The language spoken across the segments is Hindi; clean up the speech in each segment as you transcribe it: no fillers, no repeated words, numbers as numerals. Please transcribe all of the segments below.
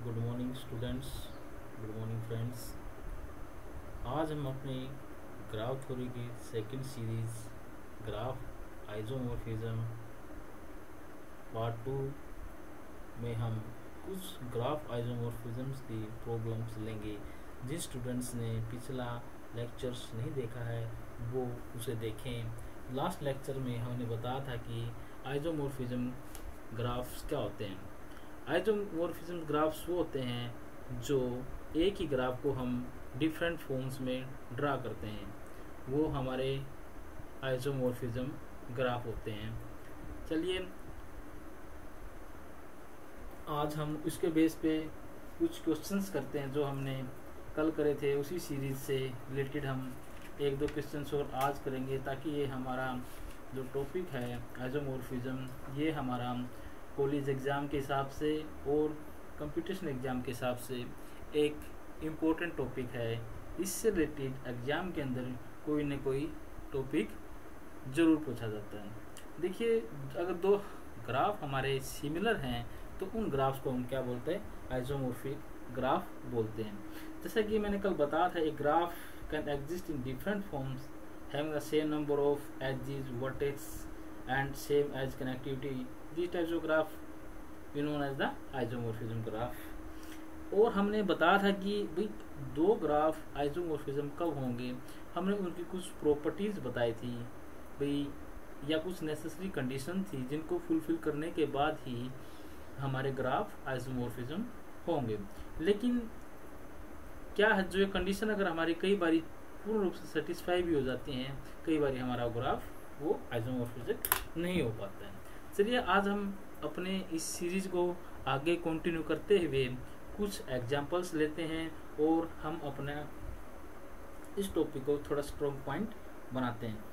Good morning students, good morning friends. आज हम अपनी ग्राफ थ्योरी की second series graph isomorphism part 2 में हम कुछ ग्राफ आइसोमॉर्फिज्म्स की प्रॉब्लम्स लेंगे। जिन स्टूडेंट्स ने पिछला लेक्चर्स नहीं देखा है वो उसे देखें। लास्ट लेक्चर में हमने बताया था कि आइसोमॉर्फिज्म ग्राफ्स क्या होते हैं। आइसोमॉर्फिज्म ग्राफ्स वो होते हैं जो एक ही ग्राफ को हम डिफरेंट फॉर्म्स में ड्रा करते हैं, वो हमारे आइसोमॉर्फिज्म ग्राफ होते हैं। चलिए आज हम उसके बेस पे कुछ क्वेश्चंस करते हैं जो हमने कल करे थे। उसी सीरीज से रिलेटेड हम एक दो क्वेश्चंस और आज करेंगे ताकि ये हमारा जो टॉपिक है आइसोमॉर्फिज्म ये हमारा कॉलेज एग्ज़ाम के हिसाब से और कंपटीशन एग्ज़ाम के हिसाब से एक इम्पोर्टेंट टॉपिक है। इससे रिलेटेड एग्ज़ाम के अंदर कोई न कोई टॉपिक ज़रूर पूछा जाता है। देखिए, अगर दो ग्राफ हमारे सिमिलर हैं तो उन ग्राफ्स को हम क्या बोलते हैं? आइसोमॉर्फिक ग्राफ बोलते हैं। जैसा कि मैंने कल बताया था, एक graph can exist in different forms having the same number of edges, vertex and same edge connectivity. These types of graph we known as the isomorphism graph। और हमने बताया था कि भाई दो ग्राफ आइसोमॉर्फिज्म कब होंगे। हमने उनकी कुछ प्रॉपर्टीज बताई थी भाई, या कुछ नेसेसरी कंडीशन थी जिनको फुलफिल करने के बाद ही हमारे ग्राफ आइसोमॉर्फिज्म होंगे। लेकिन क्या है, जो ये कंडीशन अगर हमारी कई बारी पूर्ण रूप से सेटिस्फाई भी हो जाती हैं, कई बारी हमारा ग्राफ वो आइसोमॉर्फिज्म नहीं हो पाता है। चलिए आज हम अपने इस सीरीज को आगे कंटिन्यू करते हुए कुछ एग्जांपल्स लेते हैं और हम अपना इस टॉपिक को थोड़ा स्ट्रॉन्ग पॉइंट बनाते हैं।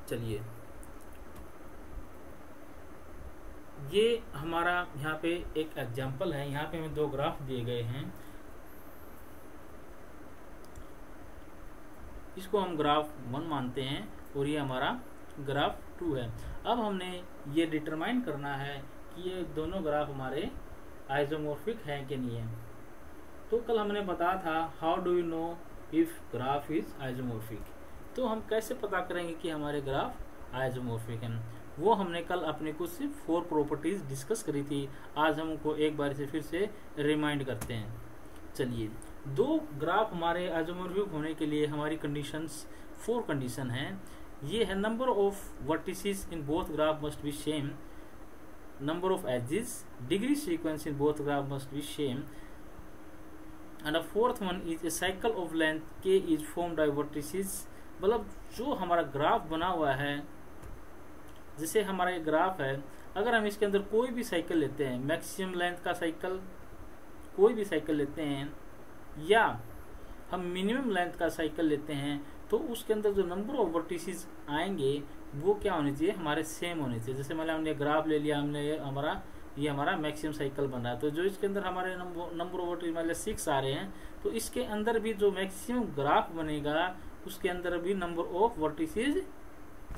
चलिए, ये हमारा यहाँ पे एक एग्जांपल है। यहाँ पे हमें दो ग्राफ दिए गए हैं, इसको हम ग्राफ 1 मानते हैं और ये हमारा ग्राफ 2 है। अब हमने ये डिटरमाइन करना है कि ये दोनों ग्राफ हमारे आइसोमॉर्फिक हैं कि नहीं है। तो कल हमने बताया था how do you know if graph is isomorphic. तो हम कैसे पता करेंगे कि हमारे ग्राफ आइसोमॉर्फिक हैं, वो हमने कल अपने कुछ सिर्फ 4 प्रॉपर्टीज डिस्कस करी थी। आज हम उनको एक बार से फिर से रिमाइंड करते हैं। चलिए, दो ग्राफ हमारे आइसोमॉर्फिक होने के लिए हमारी कंडीशंस 4 कंडीशन हैं। ये है number of vertices in both graph must be same, number of edges, degree sequence in both graph must be same, and the fourth one is a cycle of length K is formed by vertices. मतलब जो हमारा ग्राफ बना हुआ है, जैसे हमारा ये ग्राफ है, अगर हम इसके अंदर कोई भी साइकिल लेते हैं, मैक्सिमम लेंथ का साइकिल कोई भी साइकिल लेते हैं या हम मिनिमम लेंथ का साइकिल लेते हैं, तो उसके अंदर जो नंबर ऑफ वर्टिसेस आएंगे वो क्या होने चाहिए? हमारे सेम होने चाहिए। जैसे मतलब हमने ग्राफ ले लिया, हमने ये हमारा मैक्सिमम साइकिल बन रहा है, तो जो इसके अंदर हमारे नंबर ऑफ वर्टिसेस मतलब 6 आ रहे हैं, तो इसके अंदर भी जो मैक्सिमम ग्राफ बनेगा उसके अंदर भी नंबर ऑफ वर्टिसेस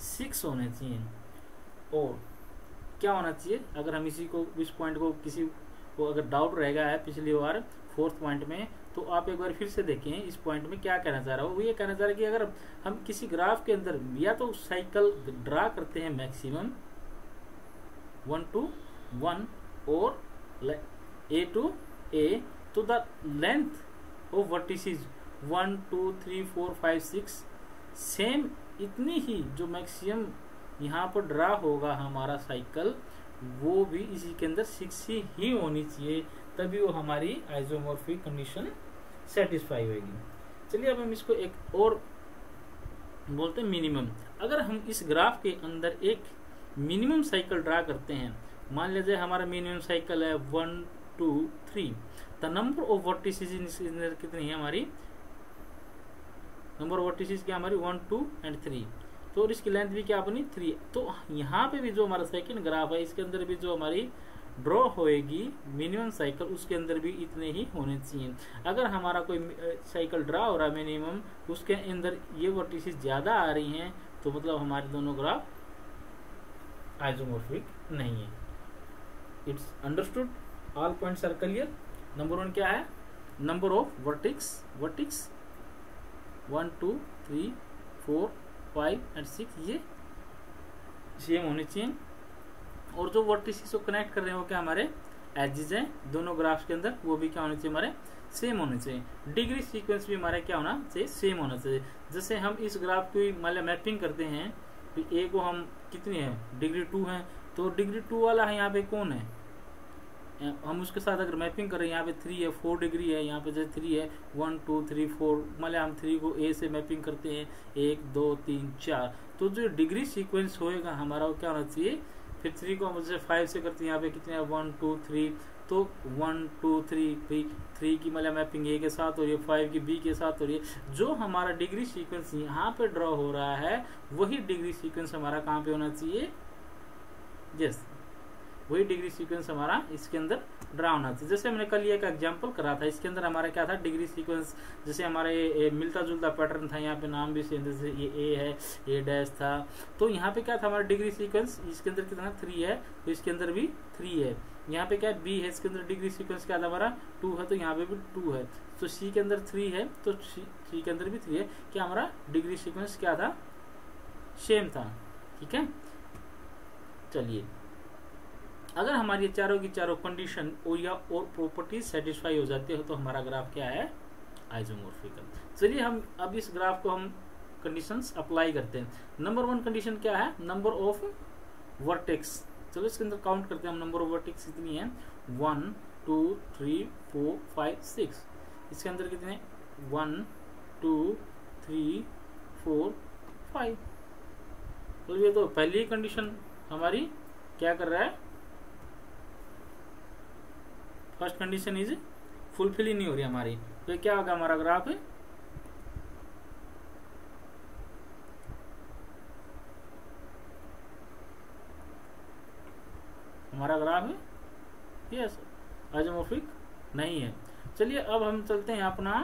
6 होने चाहिए। और क्या होना चाहिए, अगर हम इस पॉइंट को किसी को अगर डाउट रहेगा है पिछली बार 4th पॉइंट में, तो आप एक बार फिर से देखें इस पॉइंट में क्या कहना चाह रहा है। वो ये कहना चाह रहा है कि अगर हम किसी ग्राफ के अंदर या तो साइकिल ड्रा करते हैं मैक्सिमम 1 to 1 और A to A, तो the length of vertices 1 2 3 4 5 6 same इतनी ही जो मैक्सिमम यहाँ पर ड्रा होगा हमारा साइकिल, वो भी इसी के अंदर 6 ही होनी चाहिए, तभी वो हमारी आइसोमॉर्फिक कंडीशन सेटिस्फाई होगी। चलिए अब हम इसको एक और बोलते हैं मिनिमम। अगर हम इस ग्राफ के अंदर एक मिनिमम साइकिल ड्रा करते हैं, मान लीजिए हमारा मिनिमम साइकिल है 1 2 3, द नंबर ऑफ वर्टिसेस इन कितनी है हमारी? नंबर ऑफ वर्टिसेस क्या हमारी 1 2 एंड 3, तो इसकी लेंथ भी क्या बनी 3। तो यहाँ पे भी जो हमारा सेकंड ग्राफ है, इसके अंदर भी जो हमारी ड्रॉ होएगी मिनिमम साइकिल, उसके अंदर भी इतने ही होने चाहिए। अगर हमारा कोई साइकिल ड्रा हो रहा है मिनिमम, उसके अंदर ये वर्टिसेस ज्यादा आ रही हैं, तो मतलब हमारे दोनों ग्राफ आइसोमॉर्फिक नहीं है। It's understood, all points are clear. Number 1 क्या है, नंबर ऑफ वर्टेक्स 1 2 3 4 5 एंड 6 ये सेम होने चाहिए, और जो वर्टिसेस को कनेक्ट कर रहे हैं वो क्या हमारे एजेस हैं दोनों ग्राफ्स के अंदर, वो भी क्या होने चाहिए हमारे सेम होने चाहिए। डिग्री सीक्वेंस भी हमारे क्या होना चाहिए, सेम होना चाहिए। जैसे हम इस ग्राफ की मान मैपिंग करते हैं तो ए को हम कितनी है डिग्री 2 है, तो डिग्री 2 वाला है यहाँ पे कौन है, हम उसके साथ अगर मैपिंग करें यहाँ पे 3 है, 4 डिग्री है, यहाँ पे जैसे 3 है 1 2 3 4, मान हम 3 को ए से मैपिंग करते हैं 1 2 3 4, तो जो डिग्री सीक्वेंस होएगा हमारा वो क्या होना चाहिए, फिर 3 को हम जैसे 5 से करते हैं यहाँ पे कितने 1 2 3, तो 1 2 3 भाई 3 की मतलब मैपिंग ए के साथ हो रही है, 5 की बी के साथ हो रही है। जो हमारा डिग्री सीक्वेंस यहाँ पे ड्रॉ हो रहा है वही डिग्री सीक्वेंस हमारा कहाँ पे होना चाहिए, यस वही डिग्री सीक्वेंस हमारा इसके अंदर ड्रा होना चाहिए। जैसे हमने कल ये एक एग्जांपल करा था, इसके अंदर हमारा क्या था डिग्री सीक्वेंस, जैसे हमारा ये मिलता जुलता पैटर्न था, यहाँ पे नाम भी सेम, जैसे ये ए है, ए डैश था, तो यहाँ पे क्या था हमारा डिग्री सीक्वेंस, इसके अंदर कितना 3 है, तो इसके अंदर भी 3 है। यहाँ पे क्या बी है, इसके अंदर डिग्री सीक्वेंस क्या था हमारा 2 है, तो यहाँ पे भी 2 है। तो सी के अंदर 3 है, तो सी के अंदर भी 3 है, क्या हमारा डिग्री सीक्वेंस क्या था, सेम था। ठीक है, चलिए अगर हमारी चारों की चारों कंडीशन और प्रॉपर्टीज सेटिस्फाई हो जाती है तो हमारा ग्राफ क्या है, आइसोमॉर्फिकल। चलिए हम अब इस ग्राफ को हम कंडीशंस अप्लाई करते हैं। नंबर 1 कंडीशन क्या है, नंबर ऑफ वर्टेक्स। चलो इसके अंदर काउंट करते हैं हम, नंबर ऑफ वर्टेक्स कितनी है 1 2 3 4 5 6, इसके अंदर कितने 1 2 3 4 5। तो ये तो पहली कंडीशन हमारी क्या कर रहा है, फर्स्ट कंडीशन इज फुलफिल ही नहीं हो रही हमारी, तो क्या होगा हमारा ग्राफ है, हमारा ग्राफ है यस आइसोमॉर्फिक नहीं है। चलिए अब हम चलते हैं अपना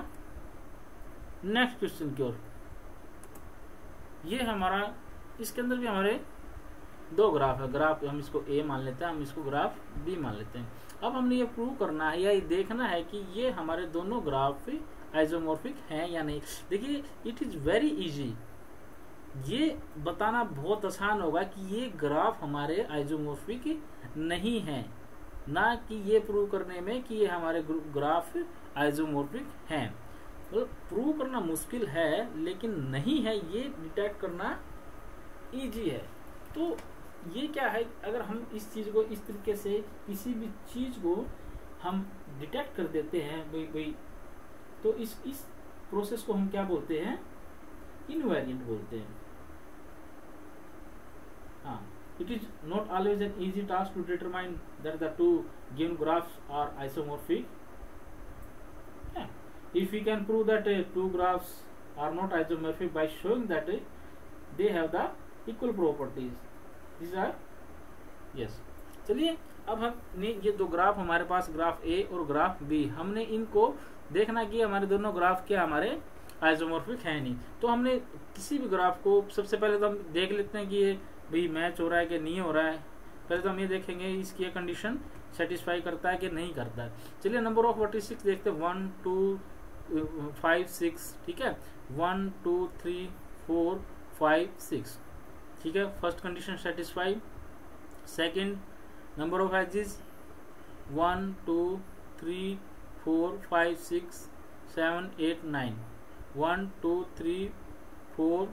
नेक्स्ट क्वेश्चन की ओर। ये हमारा इसके अंदर भी हमारे 2 ग्राफ है, ग्राफ हम इसको ए मान लेते हैं, हम इसको ग्राफ बी मान लेते हैं। अब हमने ये प्रूव करना है या ये देखना है कि ये हमारे दोनों ग्राफ आइसोमॉर्फिक हैं या नहीं। देखिए इट इज वेरी इजी, ये बताना बहुत आसान होगा कि ये ग्राफ हमारे आइसोमॉर्फिक नहीं है, ना कि ये प्रूव करने में कि ये हमारे ग्राफ आइसोमॉर्फिक हैं। तो प्रूव करना मुश्किल है लेकिन नहीं है ये डिटेक्ट करना इजी है। तो ये क्या है, अगर हम इस चीज को इस तरीके से किसी भी चीज को हम डिटेक्ट कर देते हैं भाई तो इस प्रोसेस को हम क्या बोलते हैं, इनवेरिएंट बोलते हैं। हाँ, it is not always an easy task to determine that the two given graphs are isomorphic. Yeah. If we can prove that two graphs are not isomorphic by showing that they have the equal properties. These are yes. चलिए अब हमने ये 2 ग्राफ हमारे पास ग्राफ ए और ग्राफ बी, हमने इनको देखना कि हमारे दोनों ग्राफ क्या हमारे आइसोमॉर्फिक है नहीं। तो हमने किसी भी ग्राफ को सबसे पहले तो हम देख लेते हैं कि ये भाई मैच हो रहा है कि नहीं हो रहा है। पहले तो हम ये देखेंगे इसकी ये कंडीशन सेटिस्फाई करता है कि नहीं करता है। चलिए नंबर ऑफ 46 देखते हैं, 1 2 5 6, ठीक है 1 2 3 4 5 6, ठीक है first condition satisfy. Second number of edges 1 2 3 4 5 6 7 8 9, 1 2 3 4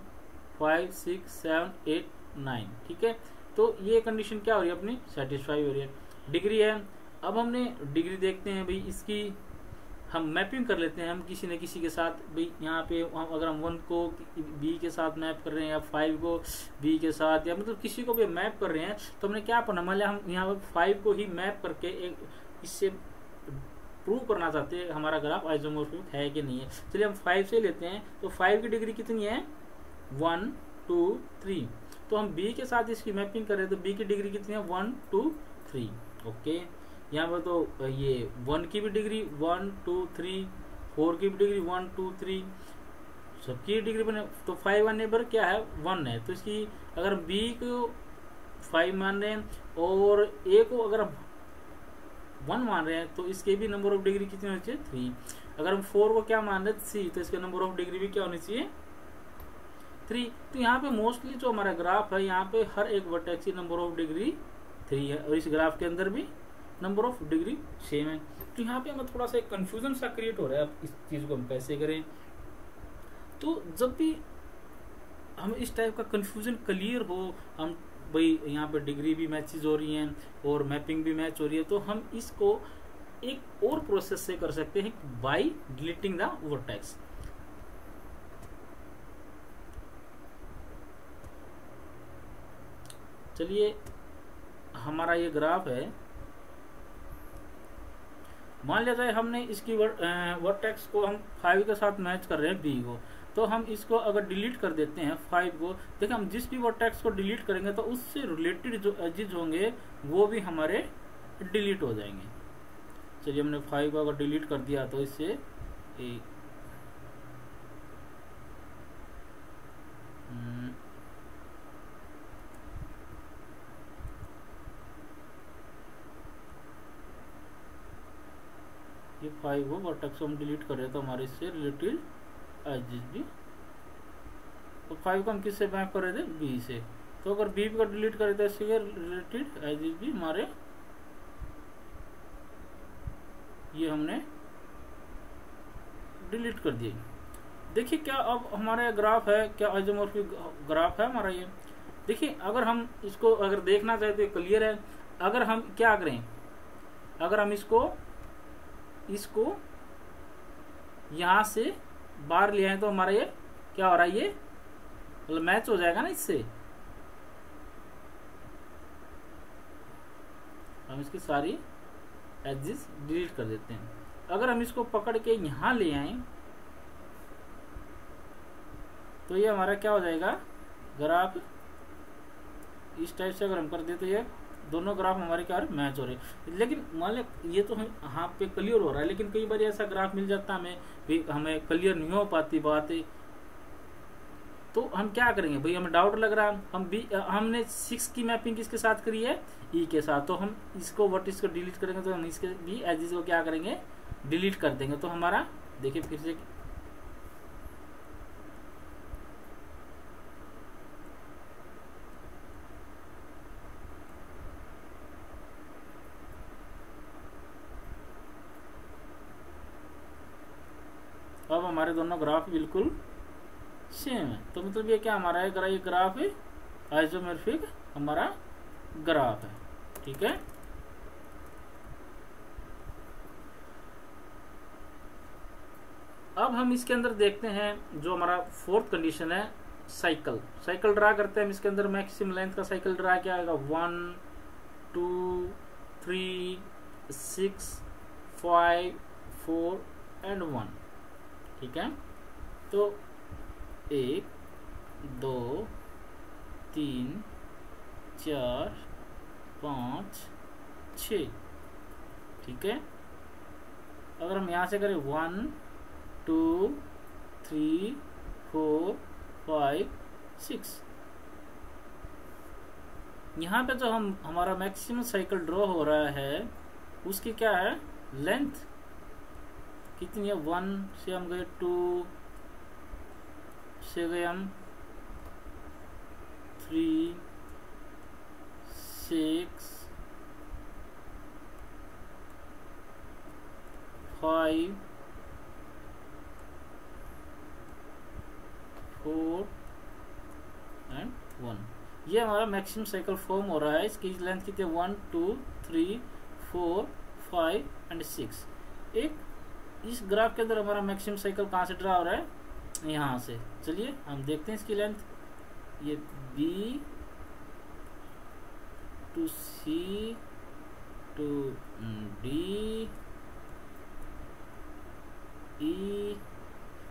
5 6 7 8 9, ठीक है। तो ये कंडीशन क्या हो रही है अपनी सेटिस्फाई हो रही है। डिग्री है, अब हमने डिग्री देखते हैं भाई इसकी हम मैपिंग कर लेते हैं हम किसी न किसी के साथ। भाई यहाँ पे अगर हम 1 को बी के साथ मैप कर रहे हैं या 5 को बी के साथ या मतलब किसी को भी मैप कर रहे हैं तो हमने क्या पढ़ना, मान लिया हम यहाँ पे 5 को ही मैप करके एक इससे प्रूव करना चाहते हैं हमारा ग्राफ आइसोमॉर्फिक है कि नहीं है। चलिए हम 5 से लेते हैं, तो 5 की डिग्री कितनी है 1 2 3, तो हम बी के साथ इसकी मैपिंग कर रहे हैं तो बी की डिग्री कितनी है 1 2 3, ओके। यहाँ पर तो ये 1 की भी डिग्री 1 2 3, 4 की भी डिग्री 1 2 3, सबकी डिग्री बने तो 5 आने पर क्या है 1 है, तो इसकी अगर बी को 5 मान रहे हैं और ए को अगर हम 1 मान रहे हैं तो इसके भी नंबर ऑफ डिग्री कितनी होनी चाहिए 3। अगर हम 4 को क्या मान रहे हैं 3 तो इसके नंबर ऑफ डिग्री भी क्या होनी चाहिए 3। तो यहाँ पे मोस्टली जो हमारा ग्राफ है यहाँ पे हर एक वर्टेक्स की नंबर ऑफ डिग्री 3 है और इस ग्राफ के अंदर भी नंबर ऑफ डिग्री सेम है। तो यहाँ पे हमें थोड़ा सा एक कंफ्यूजन सा क्रिएट हो रहा है, अब इस चीज को हम कैसे करें। तो जब भी हम इस टाइप का कंफ्यूजन क्लियर हो, हम भाई यहाँ पे डिग्री भी मैचेज हो रही हैं और मैपिंग भी मैच हो रही है, तो हम इसको एक और प्रोसेस से कर सकते हैं बाय डिलीटिंग द वर्टेक्स। चलिए हमारा ये ग्राफ है, मान लिया जाए हमने इसकी वर्टेक्स को हम 5 के साथ मैच कर रहे हैं बी को, तो हम इसको अगर डिलीट कर देते हैं 5 को, देखिए हम जिस भी वर्टेक्स को डिलीट करेंगे तो उससे रिलेटेड जो एजेस होंगे वो भी हमारे डिलीट हो जाएंगे। चलिए हमने 5 को अगर डिलीट कर दिया तो इससे ये 5 को वर्टेक्स हम डिलीट कर रहे हैं तो हमारे इससे रिलेटेड एजेस भी, तो 5 को हम किससे मैप कर रहे थे बी से, तो अगर बी को डिलीट करें तो इससे रिलेटेड एजेस भी हमारे ये हमने डिलीट कर दिए। देखिए क्या अब हमारा ग्राफ है, क्या आइसोमॉर्फिक ग्राफ है हमारा ये। देखिए अगर हम इसको अगर देखना चाहे तो क्लियर है। अगर हम क्या करें, अगर हम इसको यहां से बाहर ले आए तो हमारा ये क्या हो रहा है, ये मतलब मैच हो जाएगा ना इससे। हम इसकी सारी एजेस डिलीट कर देते हैं। अगर हम इसको पकड़ के यहां ले आए तो ये हमारा क्या हो जाएगा ग्राफ, इस टाइप से अगर हम कर दे तो ये दोनों ग्राफ हमारे क्या मैच हो रहे हैं। लेकिन मान लें ये तो हम यहाँ पे क्लियर हो रहा है, लेकिन कई बार ऐसा ग्राफ मिल जाता है हमें क्लियर नहीं हो पाती बात, तो हम क्या करेंगे भाई, हमें डाउट लग रहा है। हमने 6 की मैपिंग किसके साथ करी है ई के साथ, तो हम इसको वर्टिस को डिलीट करेंगे तो हम इसके भी एजेस को क्या करेंगे डिलीट कर देंगे। तो हमारा देखिए फिर से अब हमारे दोनों ग्राफ बिल्कुल सेम है। तो मतलब ये क्या हमारा है, ये ग्राफ है आइसोमॉर्फिक हमारा ग्राफ है, ठीक है। अब हम इसके अंदर देखते हैं जो हमारा 4th कंडीशन है, साइकिल ड्रा करते हैं। हम इसके अंदर मैक्सिमम लेंथ का साइकिल ड्रा क्या आएगा 1 2 3 6 5 4 एंड 1, ठीक है। तो 1 2 3 4 5 6, ठीक है। अगर हम यहां से करें 1 2 3 4 5 6, यहाँ पे जो हमारा मैक्सिमम साइकिल ड्रॉ हो रहा है उसकी क्या है लेंथ कितनी है, 1 से हम गए 2 से गए हम 3 6 5 4 एंड 1। ये हमारा मैक्सिमम साइकिल फॉर्म हो रहा है। इसकी लेंथ कितनी है 1 2 3 4 5 एंड 6। एक इस ग्राफ के अंदर हमारा मैक्सिमम साइकिल कहाँ से ड्रा हो रहा है, यहाँ से। चलिए हम देखते हैं इसकी लेंथ, ये B to C to D E।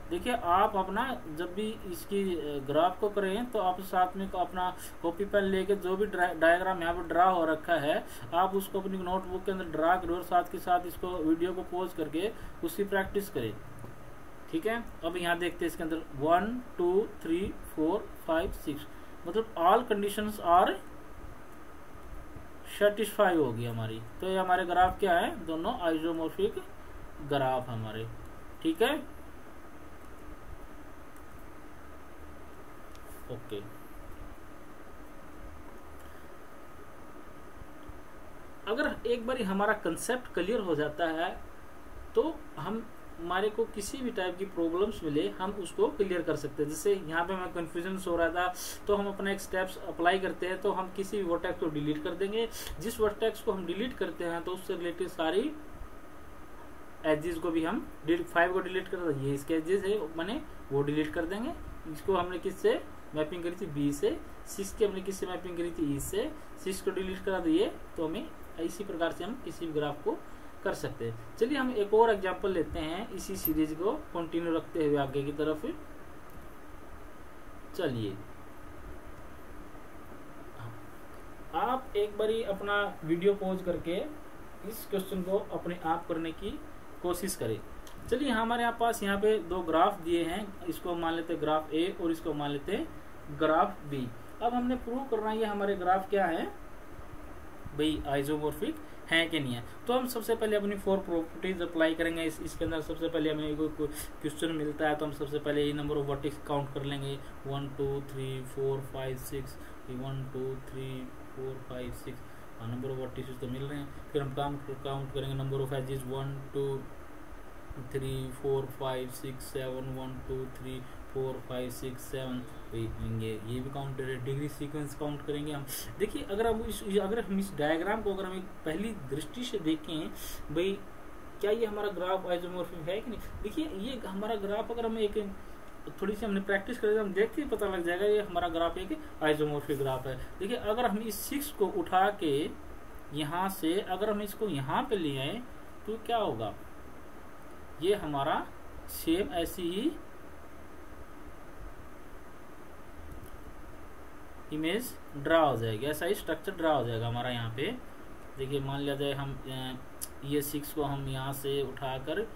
देखिए आप अपना जब भी इसकी ग्राफ को करें तो आप साथ में अपना कॉपी पेन लेके जो भी डायग्राम यहाँ पर ड्रा हो रखा है आप उसको अपनी नोटबुक के अंदर ड्रा करें और साथ के साथ इसको वीडियो को पॉज करके उसकी प्रैक्टिस करें, ठीक है। अब यहाँ देखते हैं इसके अंदर 1 2 3 4 5 6, मतलब ऑल कंडीशंस आर सेटिस्फाई होगी हमारी। तो ये हमारे ग्राफ क्या है, दोनों आइसोमॉर्फिक ग्राफ हमारे, ठीक है। ओके, अगर एक बार हमारा कंसेप्ट क्लियर हो जाता है तो हम हमारे को किसी भी टाइप की प्रॉब्लम्स मिले हम उसको क्लियर कर सकते हैं। जैसे यहाँ पे मैं कंफ्यूजन हो रहा था तो हम अपना एक स्टेप्स अप्लाई करते हैं, तो हम किसी भी वर्टेक्स को डिलीट कर देंगे। जिस वर्टेक्स को हम डिलीट करते हैं तो उससे रिलेटेड सारी एजेस को भी हम 5 को डिलीट कर देंगे, ये इसके एजेस है मैंने वो डिलीट कर देंगे। इसको हमने किससे मैपिंग करी थी, बी से। 6 की हमने किससे मैपिंग करी थी, ई से। 6 को डिलीट करा दिए तो हमें इसी प्रकार से हम किसी भी ग्राफ को कर सकते हैं। चलिए हम एक और एग्जांपल लेते हैं इसी सीरीज को कंटिन्यू रखते हुए आगे की तरफ। चलिए आप एक बारी अपना वीडियो पॉज करके इस क्वेश्चन को अपने आप करने की कोशिश करें। चलिए हमारे पास यहाँ पे दो ग्राफ दिए हैं, इसको मान लेते हैं ग्राफ ए और इसको मान लेते हैं ग्राफ बी। अब हमने प्रूव करना है ये हमारे ग्राफ क्या है भाई, आइसोमॉर्फिक है कि नहीं है। तो हम सबसे पहले अपनी 4 प्रॉपर्टीज अप्लाई करेंगे। इसके अंदर सबसे पहले हमें कोई क्वेश्चन मिलता है तो हम सबसे पहले ये नंबर ऑफ वर्टेक्स काउंट कर लेंगे, 1 2 3 4 5 6, 1 2 3 4 5 6 नंबर ऑफ वर्टेक्स तो मिल रहे हैं। फिर हम काउंट करेंगे नंबर ऑफ एजेस, 1 2 3 4 5 6 7, 1 2 3 4 5 6 7 ये भी काउंट करें। डिग्री सीक्वेंस काउंट करेंगे हम। देखिए अगर हम इस डायग्राम को अगर हम एक पहली दृष्टि से देखें भाई, क्या ये हमारा ग्राफ आइसोमॉर्फिक है कि नहीं। देखिए ये हमारा ग्राफ अगर हम एक थोड़ी सी हमने प्रैक्टिस करें हम देखते ही पता लग जाएगा ये हमारा ग्राफ एक आइसोमॉर्फिक ग्राफ है। देखिए अगर हम इस 6 को उठा के यहाँ से अगर हम इसको यहाँ पे ले आए तो क्या होगा, ये हमारा सेम ऐसी ही इमेज ड्रा हो जाएगी, ऐसा ही स्ट्रक्चर ड्रा हो जाएगा हमारा यहाँ पे। देखिए मान लिया जाए हम ये 6 को हम यहाँ से उठाकर,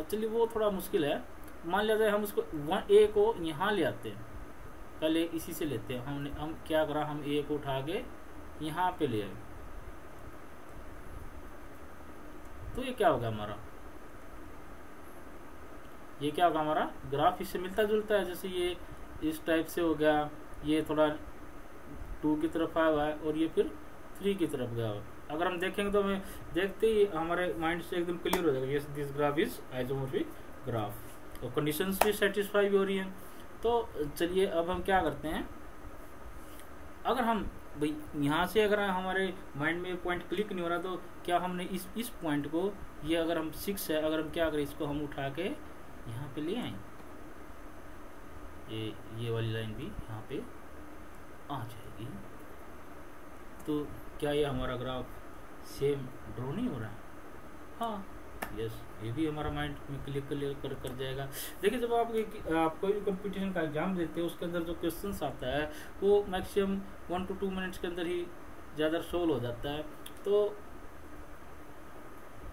चलिए वो थोड़ा मुश्किल है, मान लिया जाए हम उसको 1A को यहाँ ले आते हैं, पहले इसी से लेते हैं। हम क्या करा, हम A को उठा के यहाँ पे ले आए तो ये क्या होगा हमारा, ये क्या होगा हमारा ग्राफ इससे मिलता जुलता है। जैसे ये इस टाइप से हो गया, ये थोड़ा 2 की तरफ आया हुआ है और ये फिर 3 की तरफ गया हुआ। अगर हम देखेंगे तो हमें देखते ही हमारे माइंड से एकदम क्लियर हो जाएगा, yes this graph is isomorphic graph और कंडीशंस भी सेटिस्फाई भी हो रही हैं। तो चलिए अब हम क्या करते हैं, अगर हम भाई यहाँ से अगर हमारे माइंड में पॉइंट क्लिक नहीं हो रहा तो क्या हमने इस पॉइंट को, ये अगर हम 6 है, अगर हम क्या करें इसको हम उठा के यहाँ पे ले आए, ये वाली लाइन भी यहाँ पे आ जाएगी। तो क्या ये हमारा ग्राफ सेम ड्रॉ नहीं हो रहा है, हाँ यस, ये भी हमारा माइंड में क्लियर कर जाएगा। देखिए जब आप कोई भी कंपटीशन का एग्जाम देते हैं उसके अंदर जो क्वेश्चंस आता है वो मैक्सिमम 1 to 2 मिनट्स के अंदर ही ज़्यादा सोल्व हो जाता है। तो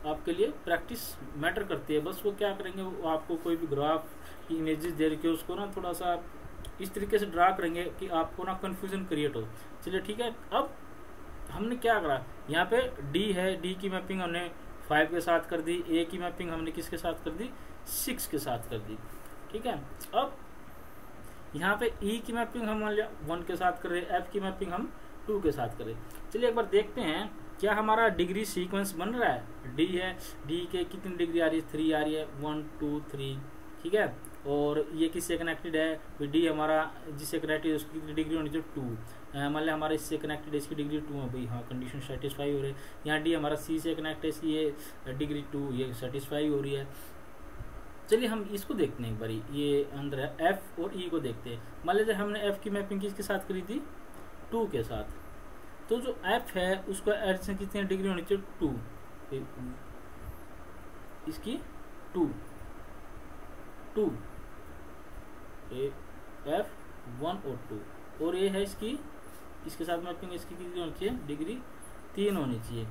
आपके लिए प्रैक्टिस मैटर करती है। बस वो क्या करेंगे, वो आपको कोई भी ग्राफ की इमेजेस दे रखी है उसको ना थोड़ा सा इस तरीके से ड्रा करेंगे कि आपको ना कंफ्यूजन क्रिएट हो। चलिए ठीक है, अब हमने क्या करा, यहाँ पे डी है, डी की मैपिंग हमने 5 के साथ कर दी, ए की मैपिंग हमने किसके साथ कर दी, 6 के साथ कर दी, ठीक है। अब यहाँ पे ई की मैपिंग हम 1 के साथ कर रहे, एफ की मैपिंग हम 2 के साथ कर रहे। चलिए एक बार देखते हैं क्या हमारा डिग्री सीक्वेंस बन रहा है। डी है, डी के कितनी डिग्री आ रही है, 3 आ रही है, 1 2 3, ठीक है। और ये किससे कनेक्टेड है, तो डी हमारा जिससे कनेक्टेड है उसकी कितनी डिग्री होनी चाहिए, 2। मान लिया हमारा इससे कनेक्टेड है, इसकी डिग्री 2 है भाई, हाँ कंडीशन सेटिस्फाई हो रही है। यहाँ डी हमारा सी से कनेक्ट है, इसकी ये डिग्री 2, ये सेटिस्फाई हो रही है। चलिए हम इसको देखते हैं एक बारी, ये अंदर है एफ और ई को देखते हैं। मान लीजिए हमने एफ की मैपिंग किसके साथ करी थी, 2 के साथ। तो जो एफ है उसको एडिशन कितनी डिग्री होनी चाहिए, 2, इसकी 2 एफ 1 और 2, और ये है इसके साथ मैपिंग, इसकी कितनी होनी चाहिए, डिग्री 3 होनी चाहिए।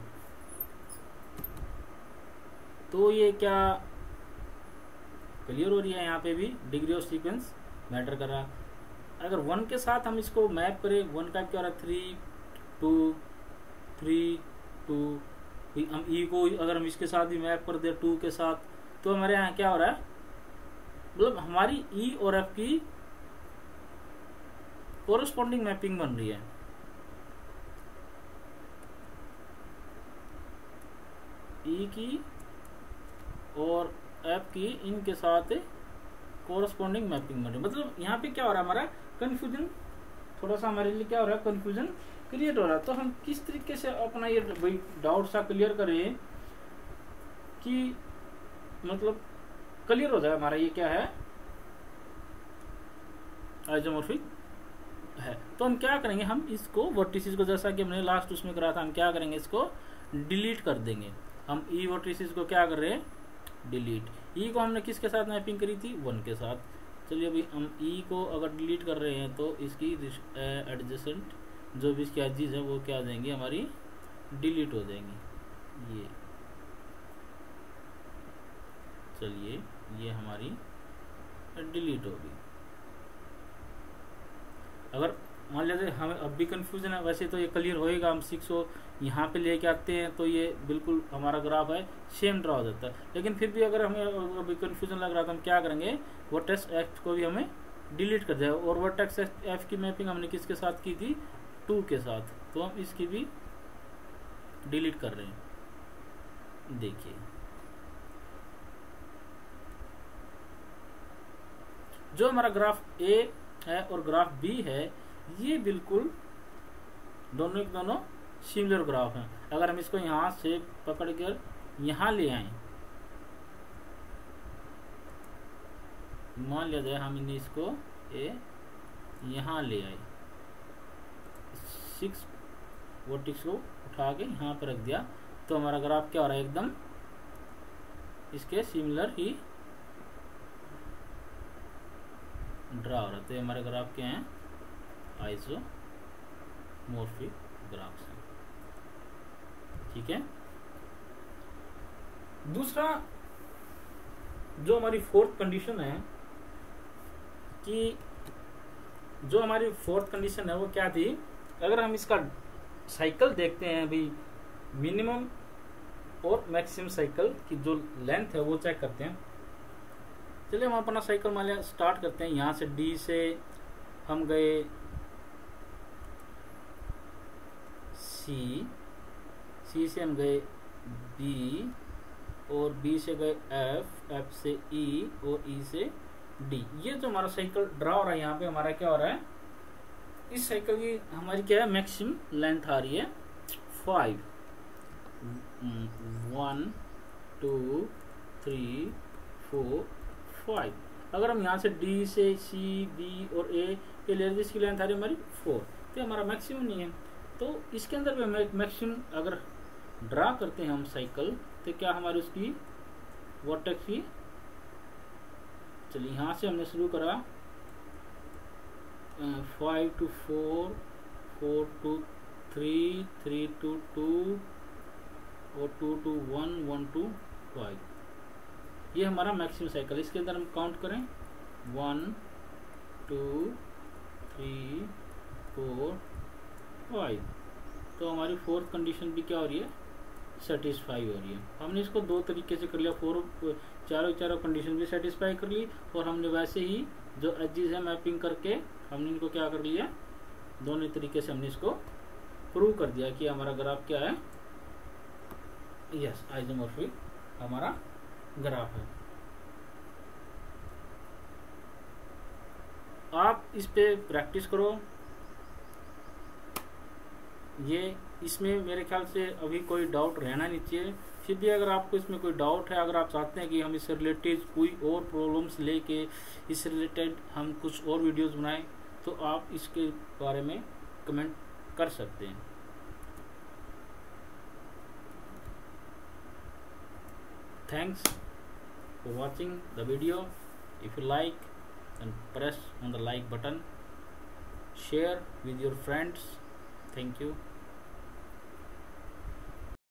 तो ये क्या क्लियर हो रही है, यहाँ पे भी डिग्री ऑफ सीक्वेंस मैटर कर रहा। अगर 1 के साथ हम इसको मैप करें, 1 का क्या हो रहा है, 3 2 3 2, हम ई को अगर हम इसके साथ भी मैप कर दे 2 के साथ, तो हमारे यहाँ क्या हो रहा है, मतलब हमारी ई और एफ की कोरस्पॉन्डिंग मैपिंग बन रही है। ई की और एफ की इनके साथ कोरस्पॉन्डिंग मैपिंग बन रही है। मतलब यहाँ पे क्या हो रहा है, हमारा कंफ्यूजन थोड़ा सा हमारे लिए क्या हो रहा है, कंफ्यूजन क्रिएट हो रहा है। तो हम किस तरीके से अपना ये डाउट सा क्लियर करें कि मतलब क्लियर हो जाए हमारा ये क्या है, आइसोमॉर्फिक है। तो हम क्या करेंगे, हम इसको वर्टिसेस को जैसा कि हमने लास्ट उसमें करा था, हम क्या करेंगे, इसको डिलीट कर देंगे। हम ई वर्टिसेस को क्या कर रहे हैं, डिलीट। ई को हमने किसके साथ मैपिंग करी थी, 1 के साथ। चलिए अभी हम ई को अगर डिलीट कर रहे हैं तो इसकी एडजेसेंट जो भी इसकी एजेस है वो क्या हो जाएंगी, हमारी डिलीट हो जाएंगी। ये चलिए ये हमारी डिलीट होगी। अगर मान लीजिए हमें अब भी कंफ्यूजन है, वैसे तो ये क्लियर होएगा, हम 6 यहाँ पे लेके आते हैं तो ये बिल्कुल हमारा ग्राफ है सेम ड्रा हो जाता है। लेकिन फिर भी अगर हमें अभी कंफ्यूजन लग रहा था, हम क्या करेंगे, वर्टेक्स एफ को भी हमें डिलीट कर जाएगा। और वर्टेक्स एफ की मैपिंग हमने किसके साथ की थी, 2 के साथ, तो हम इसकी भी डिलीट कर रहे हैं। देखिए जो हमारा ग्राफ ए है और ग्राफ बी है, ये बिल्कुल दोनों के दोनों सिमिलर ग्राफ हैं। अगर हम इसको यहां से पकड़ कर यहां ले आए, मान लिया जाए हम इसको यहां ले आए, 6 वर्टेक्स को उठा के यहां पर रख दिया, तो हमारा ग्राफ क्या हो रहा है, एकदम इसके सिमिलर ही ड्रा हो रहा है। तो हमारे ग्राफ क्या है, आइसोमॉर्फिक ग्राफ्स हैं। ठीक है। दूसरा जो हमारी फोर्थ कंडीशन है, कि जो हमारी फोर्थ कंडीशन है वो क्या थी, अगर हम इसका साइकिल देखते हैं भाई, मिनिमम और मैक्सिमम साइकिल की जो लेंथ है वो चेक करते हैं। चलिए हम अपना साइकिल मान लिया स्टार्ट करते हैं, यहाँ से डी से हम गए सी, सी से हम गए बी, और बी से गए एफ, एफ से ई, और ई से डी। ये जो हमारा साइकिल ड्रा हो रहा है, यहाँ पे हमारा क्या हो रहा है, इस साइकिल की हमारी क्या है, मैक्सिमम लेंथ आ रही है 5, 1 2 3 4 5। अगर हम यहाँ से डी से सी, बी और ए के ले, इसकी लेंथ आ रही है हमारी 4, तो हमारा मैक्सिमम नहीं है। तो इसके अंदर भी हमें मैक्सिमम अगर ड्रा करते हैं हम साइकिल, तो क्या हमारी उसकी वर्टेक्स की, चलिए यहाँ से हमने शुरू करा 5 to 4, 4 to 3, 3 to 2 और 2 to 1, 1 to 5। ये हमारा मैक्सिमम साइकिल। इसके अंदर हम काउंट करें 1 2 3 4 5, तो हमारी फोर्थ कंडीशन भी क्या हो रही है, सेटिस्फाई हो रही है। हमने इसको 2 तरीके से कर लिया, चारों कंडीशन भी सेटिस्फाई कर ली, और हमने वैसे ही जो एजेस है मैपिंग करके हमने इनको क्या कर लिया, दोनों तरीके से हमने इसको प्रूव कर दिया कि हमारा ग्राफ क्या है, यस आइसोमॉर्फिक हमारा ग्राफ है। आप इस पे प्रैक्टिस करो। ये इसमें मेरे ख्याल से अभी कोई डाउट रहना नहीं चाहिए। फिर भी अगर आपको इसमें कोई डाउट है, अगर आप चाहते हैं कि हम इससे रिलेटेड कोई और प्रॉब्लम्स लेके इससे रिलेटेड हम कुछ और वीडियोस बनाएं, तो आप इसके बारे में कमेंट कर सकते हैं। Thanks for watching the video. If you like, then press on the like button. Share with your friends. Thank you.